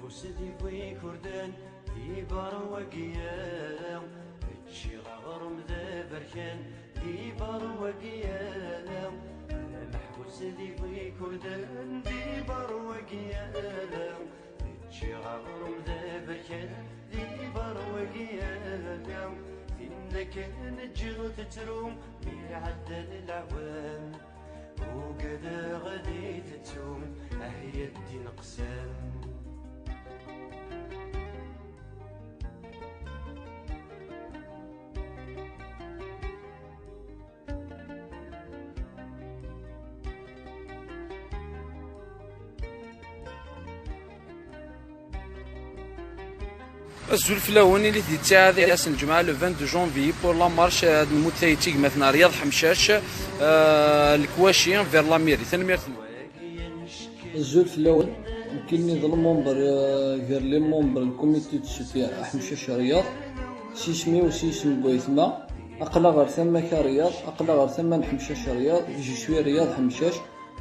محفوسدي في كردان دي بروقيا تشي غرم ذا بركان دي بروقيا محفوسدي في كردان دي بروقيا تشي غرم ذا بركان دي بروقيا إنك نجغ تتروم يعدل العوام وقد غدي تتوم أهي الدين قسام. الزولف الاول اللي تيتعاد ياس الجمعه لو 22 جونفي بور لا مارش المتيتيك مثلا رياض حمشاش الكواشي فير لا ميري ثاني الزولف الاول يمكن يظل ممبر فير لي ممبر الكوميتي دو سوتيان حمشاش رياض سيسمي وسيسم بويثما اقلا غير ثما كرياض اقلا غير ثما حمشاش رياض جي شوي رياض حمشاش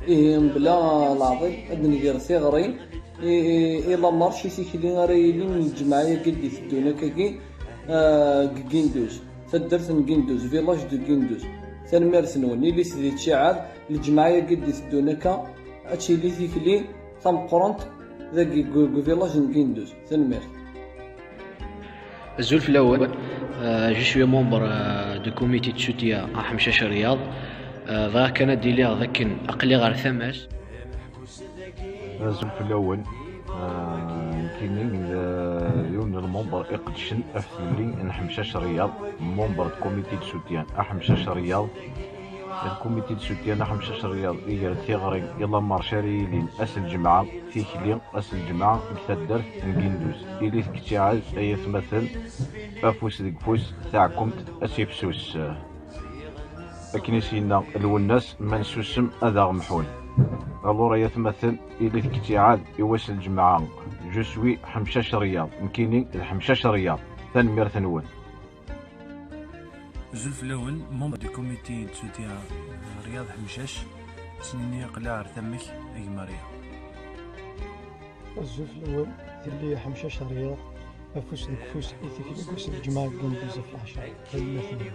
بلا العظيم ادني دير ثغرين إلا مارشي سيكلين رايلين الجمعية قد يفدونا كاكي كيندوز فدرت كيندوز فيلاج دو كيندوز ثانمير ثنون اللي سيدي تشعل الجمعية قد يفدونا كا هادشي اللي تيكلي ثم قرنت ذاكي فيلاج كيندوز ثانمير. الزولف الأول جو سوي ممبر دو كوميتي دو سوتيا حمشاش رياض ذا كان ديليغ ذاك أقلي غير ثماش. الزولف الأول يمكن يون المنبر إقدشن أفلي نحمشاش رياض منبر كوميتي دو سوتيان أحمشاش رياض الكوميتي دو سوتيان أحمشاش رياض إيا تيغري يلا مارشاري لين أسل جمعة تيكلي أسل جمعة يتدر نكيندوز إلي تكتيعال أي مثل أفوس ديك فوس تاعكم أسيفسوس لكن سينا الوناس منسوسم أذا محول الورا يتمثل إلي تكتيعال يوصل الجماعة جو سوي حمشاش رياض مكيني الحمشاش رياض ثانمير ثنون. الزولف الأول ممبر دو كوميتي دو سوتيان رياض حمشاش سنيني قلاع ثمك أي ماريا. الزولف الأول اللي حمشاش رياض أفوس ديك فوس إيثيك لكوس الجماعة كندوز في العشرة هاي مثلا.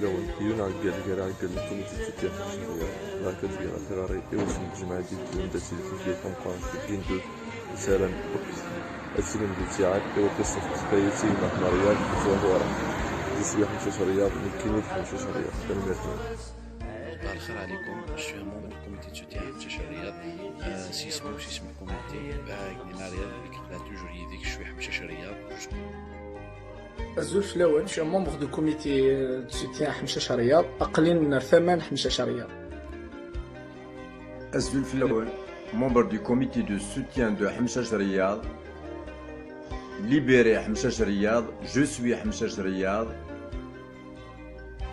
الأول يونا عقل كوميتي تسوتيان حمشاش رياض راكز بيها ثغاري يوصل الجماعة ديال كونداسي في كونقان في كيندوز سالم السلم ديال تاعك وقصة تبايتي مع رياض وزهورة يسوي حمشاش رياض يمكن حمشاش رياض كلماتنا. صباح الخير عليكم. جو سوي ممبر كوميتي سوتيان حمشاش رياض سيسمي وسيسمي كوميتي باغي رياض اللي كتبع توجور يديك شوي حمشاش رياض. الزولف الأول جو ممبر دو كوميتي دو سوتيان حمشاش رياض أقلين ثمان حمشاش رياض. الزولف الأول ممبر دو كوميتي دو سوتيان دو حمشاش رياض ليبيري حمشاش رياض جو سوي حمشاش رياض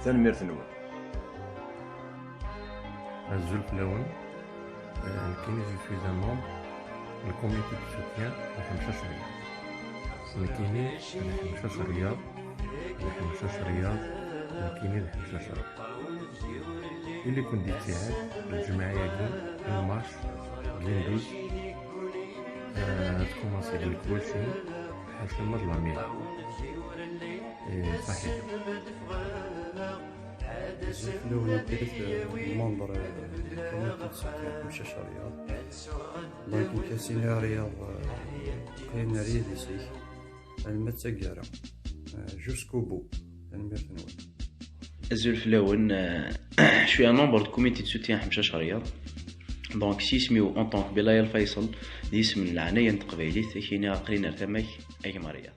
ثانمير ثنون. الزولف الأول كاين جو سوي ذا ممبر الكوميتي دو سوتيان حمشاش رياض مكيني الحمشاش رياض الحمشاش رياض مكيني الحمشاش رياض اللي كنت ديتيعاد الجمعية دي المارش كيندوز تكوماسي الكواشي حاشا المرة ميلا صحيح. الزولف الأول بديت منظر كوميتي تسوتيان حمشاش رياض دونك كاسينا رياض قينا ريديسي المتسقارة جوسكو بو ثانمير ثنون. الزولف الأول شوية نمبر دو كوميتي دو سوتيان حمشاش رياض دونك سيسميو اون طونك بلايا الفيصل دي اسم العناية تقبيليت كيني قرينا ثمك أي مريض.